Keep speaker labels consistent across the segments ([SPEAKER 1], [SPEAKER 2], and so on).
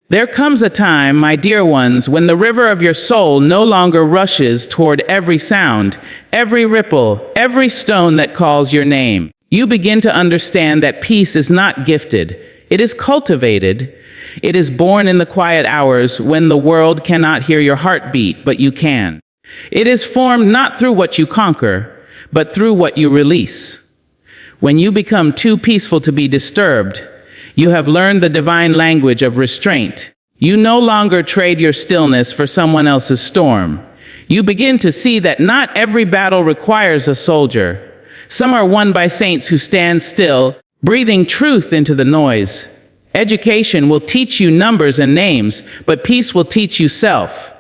[SPEAKER 1] There comes a time, my dear ones, when the river of your soul no longer rushes toward every sound, every ripple, every stone that calls your name. You begin to understand that peace is not gifted. It is cultivated. It is born in the quiet hours when the world cannot hear your heartbeat, but you can. It is formed not through what you conquer, but through what you release. When you become too peaceful to be disturbed, you have learned the divine language of restraint. You no longer trade your stillness for someone else's storm. You begin to see that not every battle requires a soldier. Some are won by saints who stand still, breathing truth into the noise. Education will teach you numbers and names, but peace will teach you self.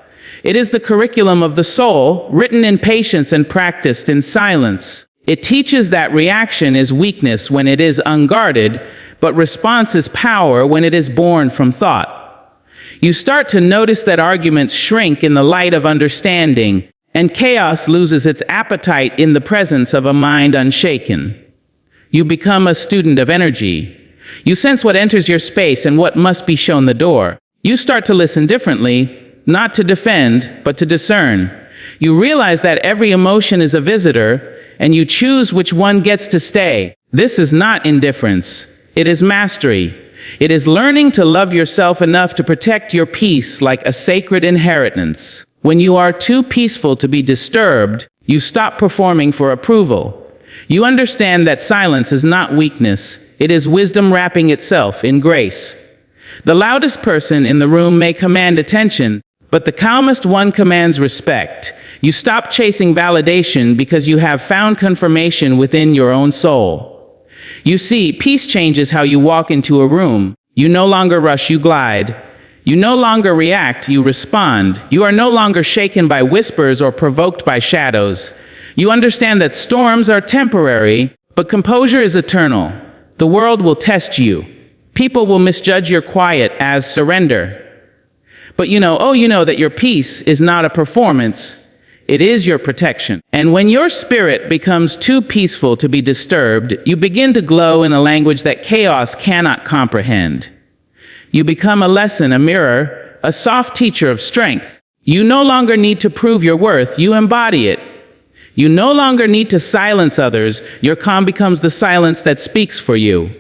[SPEAKER 1] It is the curriculum of the soul, written in patience and practiced in silence. It teaches that reaction is weakness when it is unguarded, but response is power when it is born from thought. You start to notice that arguments shrink in the light of understanding, and chaos loses its appetite in the presence of a mind unshaken. You become a student of energy. You sense what enters your space and what must be shown the door. You start to listen differently, not to defend, but to discern. You realize that every emotion is a visitor, and you choose which one gets to stay. This is not indifference. It is mastery. It is learning to love yourself enough to protect your peace like a sacred inheritance. When you are too peaceful to be disturbed, you stop performing for approval. You understand that silence is not weakness. It is wisdom wrapping itself in grace. The loudest person in the room may command attention, but the calmest one commands respect. You stop chasing validation because you have found confirmation within your own soul. You see, peace changes how you walk into a room. You no longer rush, you glide. You no longer react, you respond. You are no longer shaken by whispers or provoked by shadows. You understand that storms are temporary, but composure is eternal. The world will test you. People will misjudge your quiet as surrender. But you know that your peace is not a performance. It is your protection. And when your spirit becomes too peaceful to be disturbed, you begin to glow in a language that chaos cannot comprehend. You become a lesson, a mirror, a soft teacher of strength. You no longer need to prove your worth, you embody it. You no longer need to silence others, your calm becomes the silence that speaks for you.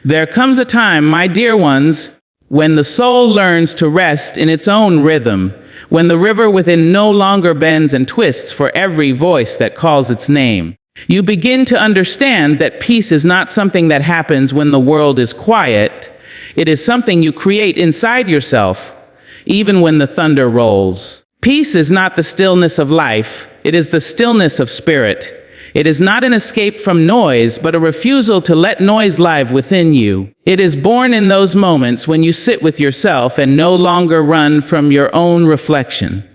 [SPEAKER 1] There comes a time, my dear ones, when the soul learns to rest in its own rhythm, when the river within no longer bends and twists for every voice that calls its name. You begin to understand that peace is not something that happens when the world is quiet. It is something you create inside yourself, even when the thunder rolls. Peace is not the stillness of life. It is the stillness of spirit. It is not an escape from noise, but a refusal to let noise live within you. It is born in those moments when you sit with yourself and no longer run from your own reflection.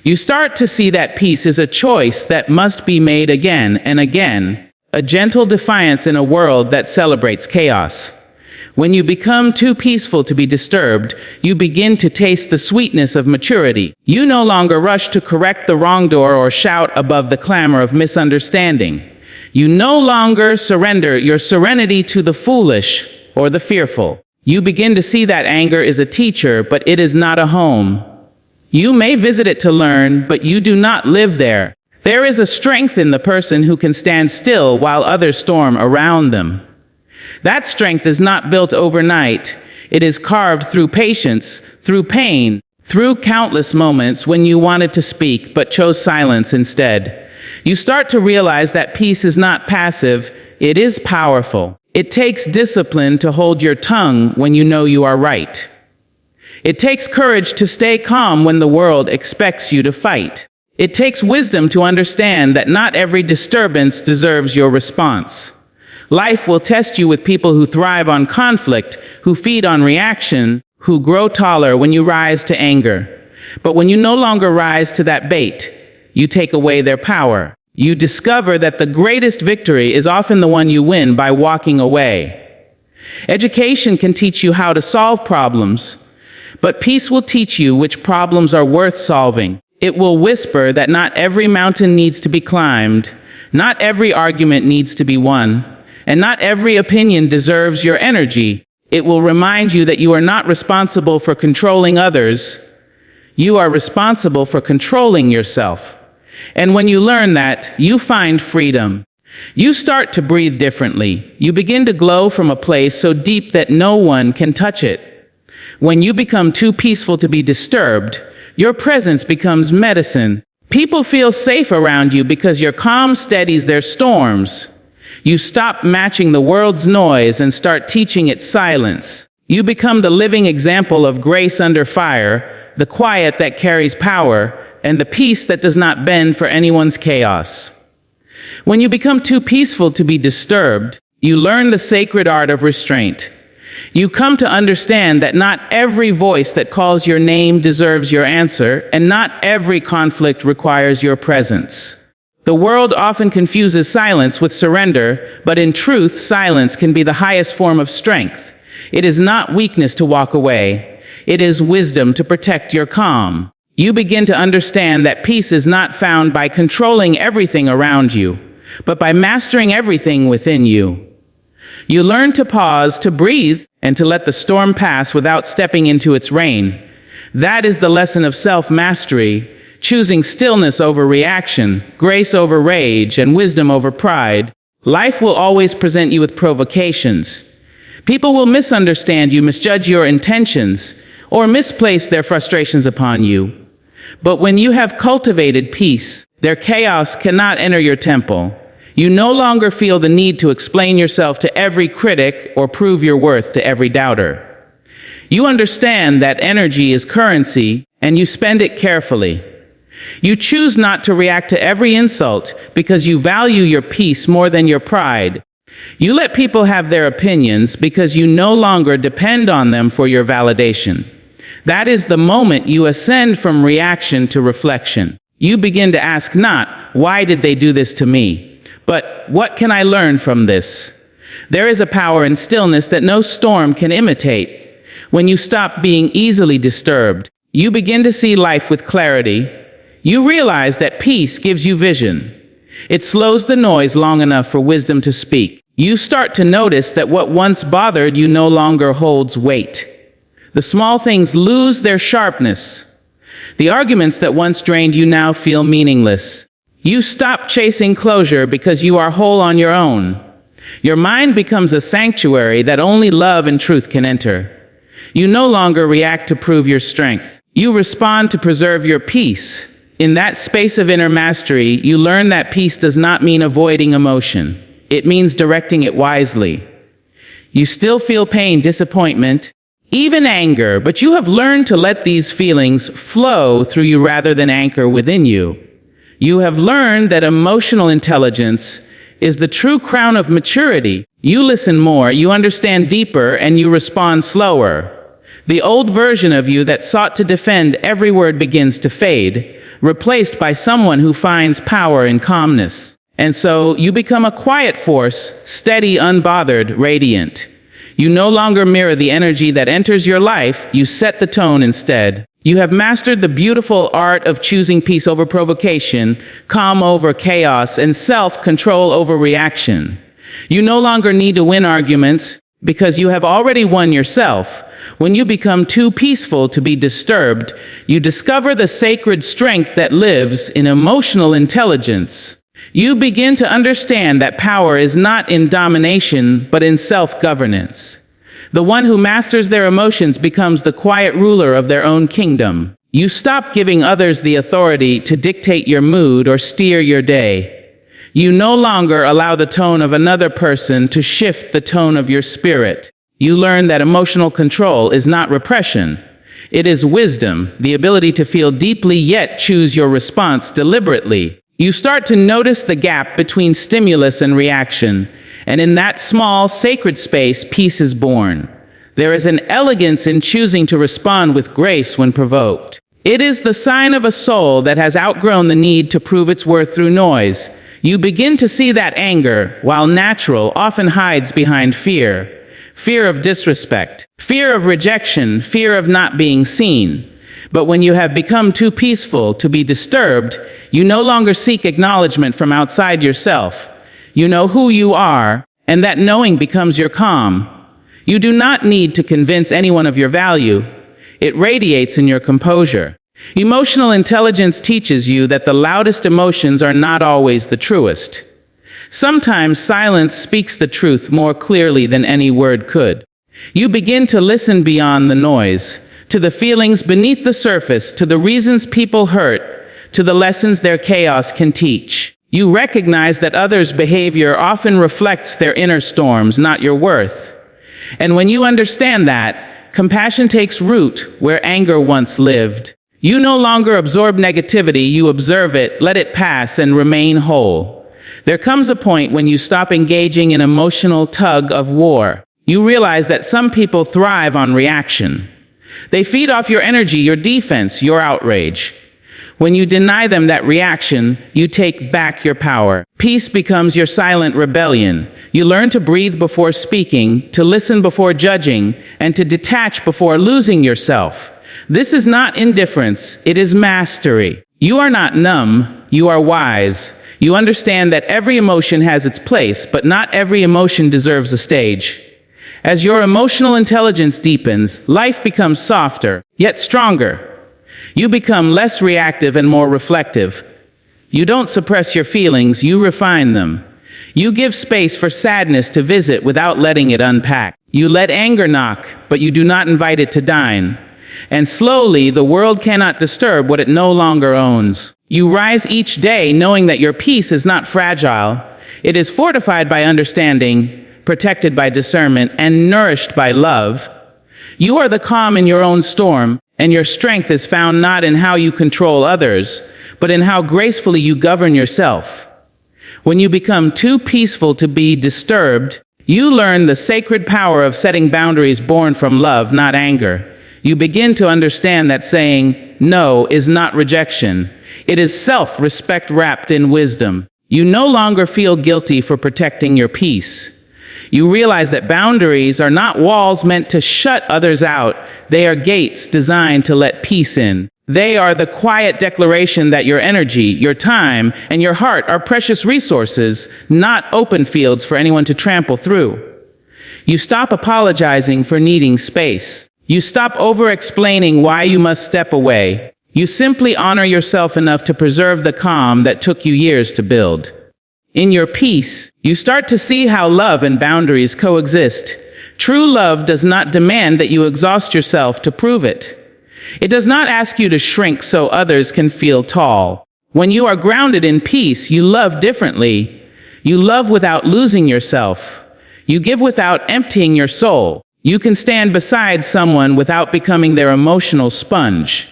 [SPEAKER 1] You start to see that peace is a choice that must be made again and again, a gentle defiance in a world that celebrates chaos. When you become too peaceful to be disturbed, you begin to taste the sweetness of maturity. You no longer rush to correct the wrongdoer or shout above the clamor of misunderstanding. You no longer surrender your serenity to the foolish or the fearful. You begin to see that anger is a teacher, but it is not a home. You may visit it to learn, but you do not live there. There is a strength in the person who can stand still while others storm around them. That strength is not built overnight. It is carved through patience, through pain, through countless moments when you wanted to speak but chose silence instead. You start to realize that peace is not passive, it is powerful. It takes discipline to hold your tongue when you know you are right. It takes courage to stay calm when the world expects you to fight. It takes wisdom to understand that not every disturbance deserves your response. Life will test you with people who thrive on conflict, who feed on reaction, who grow taller when you rise to anger. But when you no longer rise to that bait, you take away their power. You discover that the greatest victory is often the one you win by walking away. Education can teach you how to solve problems, but peace will teach you which problems are worth solving. It will whisper that not every mountain needs to be climbed, not every argument needs to be won, and not every opinion deserves your energy. It will remind you that you are not responsible for controlling others. You are responsible for controlling yourself. And when you learn that, you find freedom. You start to breathe differently. You begin to glow from a place so deep that no one can touch it. When you become too peaceful to be disturbed, your presence becomes medicine. People feel safe around you because your calm steadies their storms. You stop matching the world's noise and start teaching it silence. You become the living example of grace under fire, the quiet that carries power, and the peace that does not bend for anyone's chaos. When you become too peaceful to be disturbed, you learn the sacred art of restraint. You come to understand that not every voice that calls your name deserves your answer, and not every conflict requires your presence. The world often confuses silence with surrender, but in truth, silence can be the highest form of strength. It is not weakness to walk away. It is wisdom to protect your calm. You begin to understand that peace is not found by controlling everything around you, but by mastering everything within you. You learn to pause, to breathe, and to let the storm pass without stepping into its rain. That is the lesson of self-mastery, choosing stillness over reaction, grace over rage, and wisdom over pride. Life will always present you with provocations. People will misunderstand you, misjudge your intentions, or misplace their frustrations upon you. But when you have cultivated peace, their chaos cannot enter your temple. You no longer feel the need to explain yourself to every critic or prove your worth to every doubter. You understand that energy is currency, and you spend it carefully. You choose not to react to every insult because you value your peace more than your pride. You let people have their opinions because you no longer depend on them for your validation. That is the moment you ascend from reaction to reflection. You begin to ask not, why did they do this to me? But what can I learn from this? There is a power in stillness that no storm can imitate. When you stop being easily disturbed, you begin to see life with clarity. You realize that peace gives you vision. It slows the noise long enough for wisdom to speak. You start to notice that what once bothered you no longer holds weight. The small things lose their sharpness. The arguments that once drained you now feel meaningless. You stop chasing closure because you are whole on your own. Your mind becomes a sanctuary that only love and truth can enter. You no longer react to prove your strength. You respond to preserve your peace. In that space of inner mastery, you learn that peace does not mean avoiding emotion. It means directing it wisely. You still feel pain, disappointment, even anger, but you have learned to let these feelings flow through you rather than anchor within you. You have learned that emotional intelligence is the true crown of maturity. You listen more, you understand deeper, and you respond slower. The old version of you that sought to defend every word begins to fade, replaced by someone who finds power in calmness. And so you become a quiet force, steady, unbothered, radiant. You no longer mirror the energy that enters your life, you set the tone instead. You have mastered the beautiful art of choosing peace over provocation, calm over chaos, and self-control over reaction. You no longer need to win arguments because you have already won yourself. When you become too peaceful to be disturbed, you discover the sacred strength that lives in emotional intelligence. You begin to understand that power is not in domination, but in self-governance. The one who masters their emotions becomes the quiet ruler of their own kingdom. You stop giving others the authority to dictate your mood or steer your day. You no longer allow the tone of another person to shift the tone of your spirit. You learn that emotional control is not repression. It is wisdom, the ability to feel deeply yet choose your response deliberately. You start to notice the gap between stimulus and reaction, and in that small, sacred space, peace is born. There is an elegance in choosing to respond with grace when provoked. It is the sign of a soul that has outgrown the need to prove its worth through noise. You begin to see that anger, while natural, often hides behind fear. Fear of disrespect, fear of rejection, fear of not being seen. But when you have become too peaceful to be disturbed, you no longer seek acknowledgement from outside yourself. You know who you are, and that knowing becomes your calm. You do not need to convince anyone of your value. It radiates in your composure. Emotional intelligence teaches you that the loudest emotions are not always the truest. Sometimes silence speaks the truth more clearly than any word could. You begin to listen beyond the noise, to the feelings beneath the surface, to the reasons people hurt, to the lessons their chaos can teach. You recognize that others' behavior often reflects their inner storms, not your worth. And when you understand that, compassion takes root where anger once lived. You no longer absorb negativity, you observe it, let it pass, and remain whole. There comes a point when you stop engaging in emotional tug of war. You realize that some people thrive on reaction. They feed off your energy, your defense, your outrage. When you deny them that reaction, you take back your power. Peace becomes your silent rebellion. You learn to breathe before speaking, to listen before judging, and to detach before losing yourself. This is not indifference, it is mastery. You are not numb, you are wise. You understand that every emotion has its place, but not every emotion deserves a stage. As your emotional intelligence deepens, life becomes softer, yet stronger. You become less reactive and more reflective. You don't suppress your feelings, you refine them. You give space for sadness to visit without letting it unpack. You let anger knock, but you do not invite it to dine. And slowly, the world cannot disturb what it no longer owns. You rise each day knowing that your peace is not fragile. It is fortified by understanding, protected by discernment, and nourished by love. You are the calm in your own storm, and your strength is found not in how you control others, but in how gracefully you govern yourself. When you become too peaceful to be disturbed, you learn the sacred power of setting boundaries born from love, not anger. You begin to understand that saying no is not rejection. It is self-respect wrapped in wisdom. You no longer feel guilty for protecting your peace. You realize that boundaries are not walls meant to shut others out. They are gates designed to let peace in. They are the quiet declaration that your energy, your time, and your heart are precious resources, not open fields for anyone to trample through. You stop apologizing for needing space. You stop over-explaining why you must step away. You simply honor yourself enough to preserve the calm that took you years to build. In your peace, you start to see how love and boundaries coexist. True love does not demand that you exhaust yourself to prove it. It does not ask you to shrink so others can feel tall. When you are grounded in peace, you love differently. You love without losing yourself. You give without emptying your soul. You can stand beside someone without becoming their emotional sponge.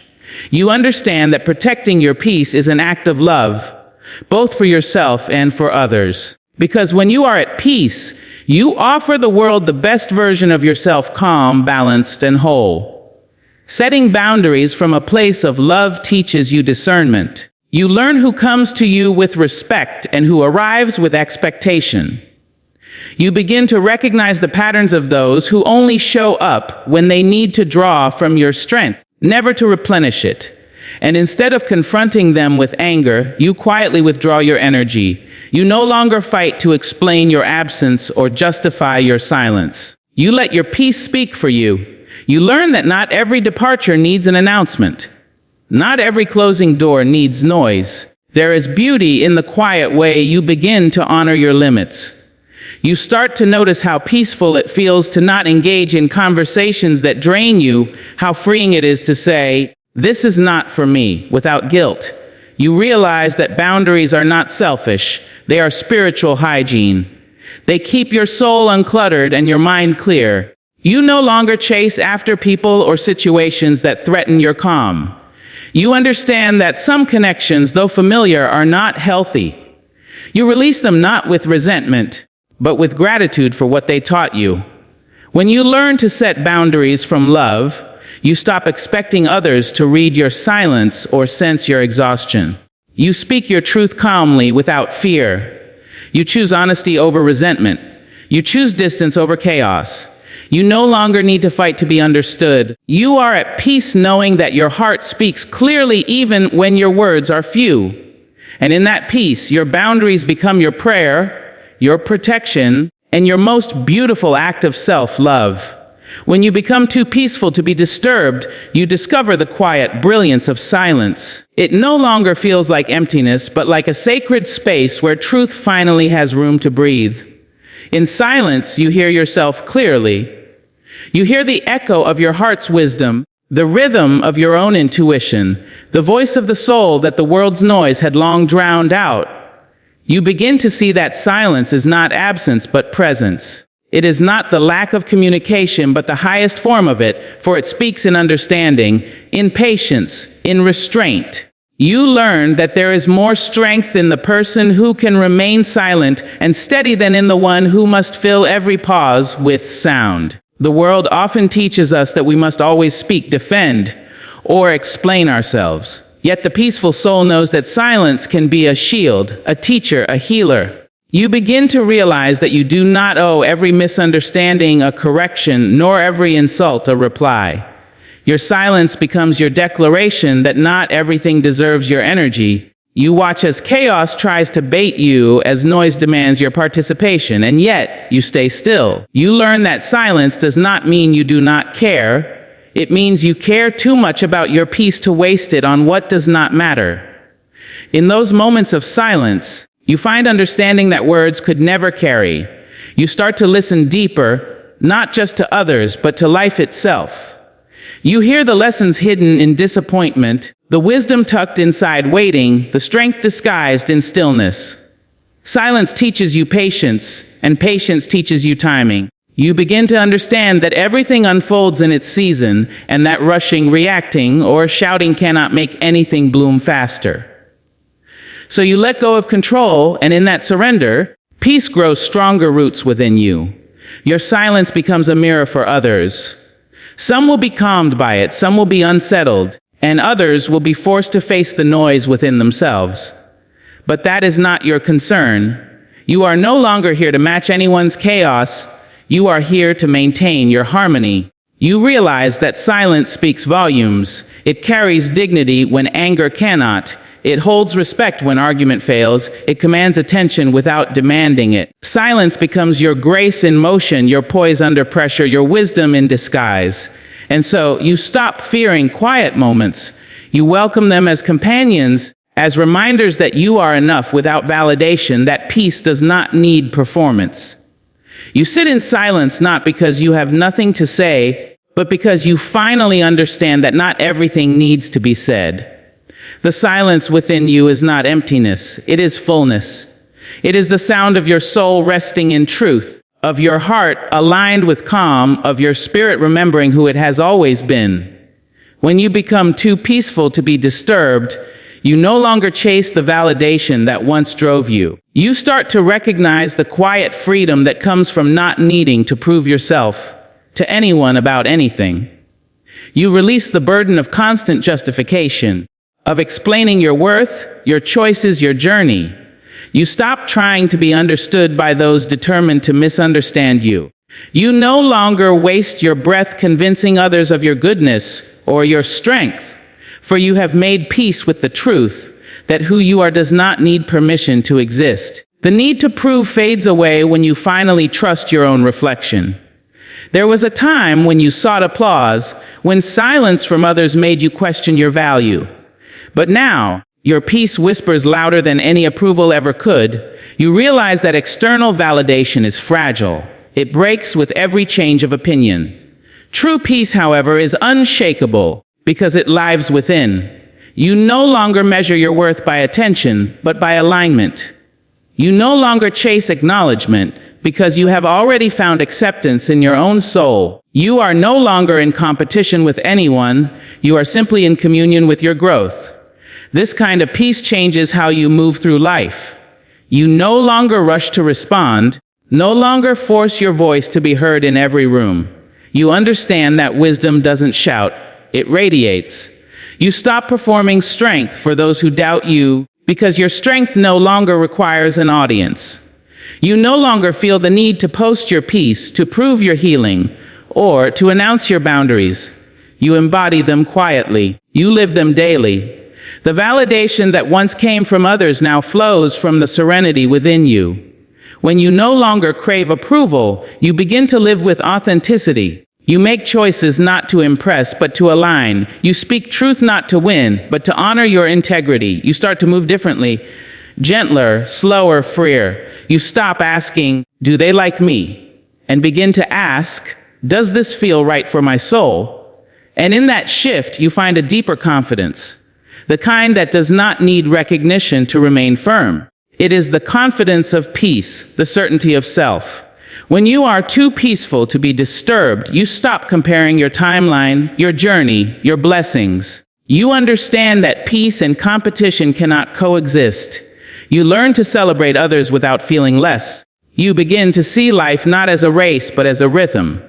[SPEAKER 1] You understand that protecting your peace is an act of love, both for yourself and for others. Because when you are at peace, you offer the world the best version of yourself, calm, balanced, and whole. Setting boundaries from a place of love teaches you discernment. You learn who comes to you with respect and who arrives with expectation. You begin to recognize the patterns of those who only show up when they need to draw from your strength, never to replenish it. And instead of confronting them with anger, you quietly withdraw your energy. You no longer fight to explain your absence or justify your silence. You let your peace speak for you. You learn that not every departure needs an announcement. Not every closing door needs noise. There is beauty in the quiet way you begin to honor your limits. You start to notice how peaceful it feels to not engage in conversations that drain you, how freeing it is to say, "This is not for me," without guilt. You realize that boundaries are not selfish, they are spiritual hygiene. They keep your soul uncluttered and your mind clear. You no longer chase after people or situations that threaten your calm. You understand that some connections, though familiar, are not healthy. You release them not with resentment, but with gratitude for what they taught you. When you learn to set boundaries from love, you stop expecting others to read your silence or sense your exhaustion. You speak your truth calmly without fear. You choose honesty over resentment. You choose distance over chaos. You no longer need to fight to be understood. You are at peace knowing that your heart speaks clearly even when your words are few. And in that peace, your boundaries become your prayer, your protection, and your most beautiful act of self-love. When you become too peaceful to be disturbed, you discover the quiet brilliance of silence. It no longer feels like emptiness, but like a sacred space where truth finally has room to breathe. In silence, you hear yourself clearly. You hear the echo of your heart's wisdom, the rhythm of your own intuition, the voice of the soul that the world's noise had long drowned out. You begin to see that silence is not absence, but presence. It is not the lack of communication, but the highest form of it, for it speaks in understanding, in patience, in restraint. You learn that there is more strength in the person who can remain silent and steady than in the one who must fill every pause with sound. The world often teaches us that we must always speak, defend, or explain ourselves. Yet the peaceful soul knows that silence can be a shield, a teacher, a healer. You begin to realize that you do not owe every misunderstanding a correction, nor every insult a reply. Your silence becomes your declaration that not everything deserves your energy. You watch as chaos tries to bait you, as noise demands your participation, and yet you stay still. You learn that silence does not mean you do not care. It means you care too much about your peace to waste it on what does not matter. In those moments of silence, you find understanding that words could never carry. You start to listen deeper, not just to others, but to life itself. You hear the lessons hidden in disappointment, the wisdom tucked inside waiting, the strength disguised in stillness. Silence teaches you patience, and patience teaches you timing. You begin to understand that everything unfolds in its season, and that rushing, reacting, or shouting cannot make anything bloom faster. So you let go of control, and in that surrender, peace grows stronger roots within you. Your silence becomes a mirror for others. Some will be calmed by it, some will be unsettled, and others will be forced to face the noise within themselves. But that is not your concern. You are no longer here to match anyone's chaos. You are here to maintain your harmony. You realize that silence speaks volumes. It carries dignity when anger cannot. It holds respect when argument fails. It commands attention without demanding it. Silence becomes your grace in motion, your poise under pressure, your wisdom in disguise. And so you stop fearing quiet moments. You welcome them as companions, as reminders that you are enough without validation, that peace does not need performance. You sit in silence not because you have nothing to say, but because you finally understand that not everything needs to be said. The silence within you is not emptiness, it is fullness. It is the sound of your soul resting in truth, of your heart aligned with calm, of your spirit remembering who it has always been. When you become too peaceful to be disturbed, you no longer chase the validation that once drove you. You start to recognize the quiet freedom that comes from not needing to prove yourself to anyone about anything. You release the burden of constant justification, of explaining your worth, your choices, your journey. You stop trying to be understood by those determined to misunderstand you. You no longer waste your breath convincing others of your goodness or your strength, for you have made peace with the truth that who you are does not need permission to exist. The need to prove fades away when you finally trust your own reflection. There was a time when you sought applause, when silence from others made you question your value. But now, your peace whispers louder than any approval ever could. You realize that external validation is fragile. It breaks with every change of opinion. True peace, however, is unshakable because it lives within. You no longer measure your worth by attention, but by alignment. You no longer chase acknowledgement because you have already found acceptance in your own soul. You are no longer in competition with anyone. You are simply in communion with your growth. This kind of peace changes how you move through life. You no longer rush to respond, no longer force your voice to be heard in every room. You understand that wisdom doesn't shout, it radiates. You stop performing strength for those who doubt you because your strength no longer requires an audience. You no longer feel the need to post your peace, to prove your healing, or to announce your boundaries. You embody them quietly. You live them daily. The validation that once came from others now flows from the serenity within you. When you no longer crave approval, you begin to live with authenticity. You make choices not to impress, but to align. You speak truth not to win, but to honor your integrity. You start to move differently, gentler, slower, freer. You stop asking, "Do they like me?" and begin to ask, "Does this feel right for my soul?" And in that shift, you find a deeper confidence, the kind that does not need recognition to remain firm. It is the confidence of peace, the certainty of self. When you are too peaceful to be disturbed, you stop comparing your timeline, your journey, your blessings. You understand that peace and competition cannot coexist. You learn to celebrate others without feeling less. You begin to see life not as a race, but as a rhythm.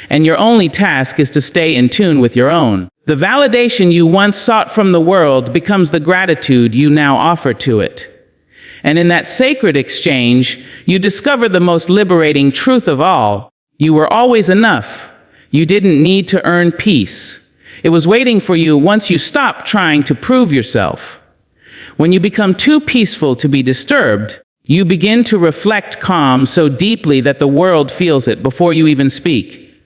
[SPEAKER 1] And your only task is to stay in tune with your own. The validation you once sought from the world becomes the gratitude you now offer to it. And in that sacred exchange, you discover the most liberating truth of all. You were always enough. You didn't need to earn peace. It was waiting for you once you stopped trying to prove yourself. When you become too peaceful to be disturbed, you begin to reflect calm so deeply that the world feels it before you even speak.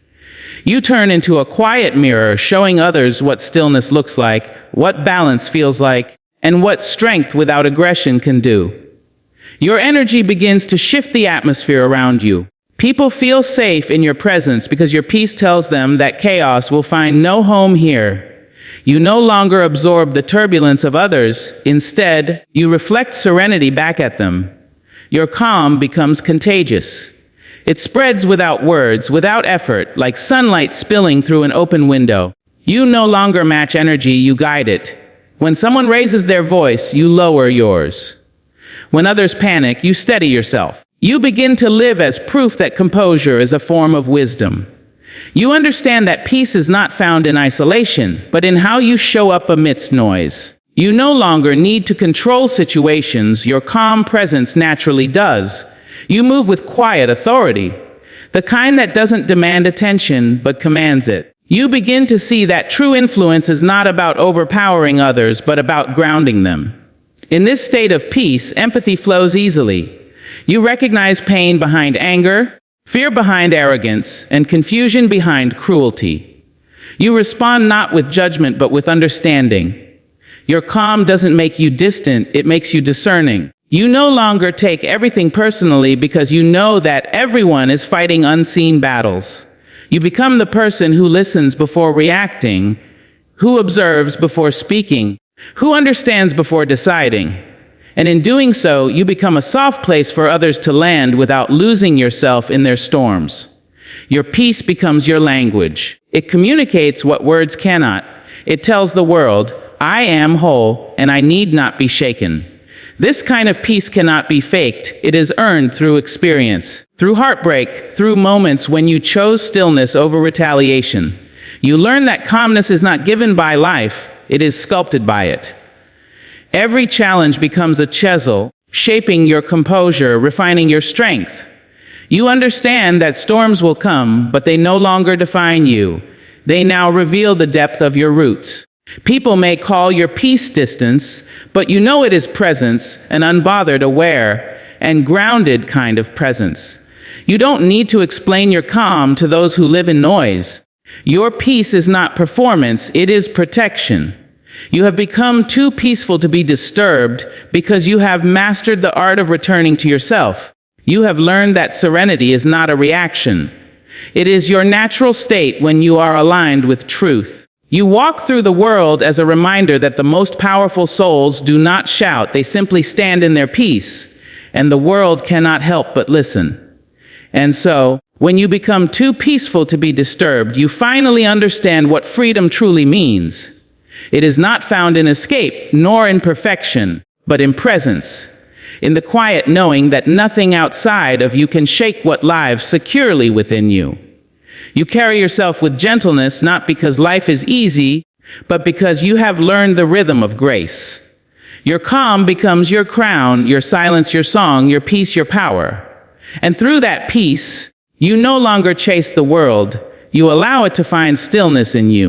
[SPEAKER 1] You turn into a quiet mirror, showing others what stillness looks like, what balance feels like, and what strength without aggression can do. Your energy begins to shift the atmosphere around you. People feel safe in your presence because your peace tells them that chaos will find no home here. You no longer absorb the turbulence of others. Instead, you reflect serenity back at them. Your calm becomes contagious. It spreads without words, without effort, like sunlight spilling through an open window. You no longer match energy, you guide it. When someone raises their voice, you lower yours. When others panic, you steady yourself. You begin to live as proof that composure is a form of wisdom. You understand that peace is not found in isolation, but in how you show up amidst noise. You no longer need to control situations, your calm presence naturally does. You move with quiet authority, the kind that doesn't demand attention, but commands it. You begin to see that true influence is not about overpowering others, but about grounding them. In this state of peace, empathy flows easily. You recognize pain behind anger, fear behind arrogance, and confusion behind cruelty. You respond not with judgment, but with understanding. Your calm doesn't make you distant, it makes you discerning. You no longer take everything personally because you know that everyone is fighting unseen battles. You become the person who listens before reacting, who observes before speaking, who understands before deciding. And in doing so, you become a soft place for others to land without losing yourself in their storms. Your peace becomes your language. It communicates what words cannot. It tells the world, "I am whole, and I need not be shaken." This kind of peace cannot be faked. It is earned through experience, through heartbreak, through moments when you chose stillness over retaliation. You learn that calmness is not given by life, it is sculpted by it. Every challenge becomes a chisel, shaping your composure, refining your strength. You understand that storms will come, but they no longer define you. They now reveal the depth of your roots. People may call your peace distance, but you know it is presence, an unbothered, aware, and grounded kind of presence. You don't need to explain your calm to those who live in noise. Your peace is not performance, it is protection. You have become too peaceful to be disturbed because you have mastered the art of returning to yourself. You have learned that serenity is not a reaction. It is your natural state when you are aligned with truth. You walk through the world as a reminder that the most powerful souls do not shout, they simply stand in their peace, and the world cannot help but listen. And so, when you become too peaceful to be disturbed, you finally understand what freedom truly means. It is not found in escape, nor in perfection, but in presence, in the quiet knowing that nothing outside of you can shake what lives securely within you. You carry yourself with gentleness, not because life is easy, but because you have learned the rhythm of grace. Your calm becomes your crown, your silence your song, your peace your power. And through that peace, you no longer chase the world, you allow it to find stillness in you.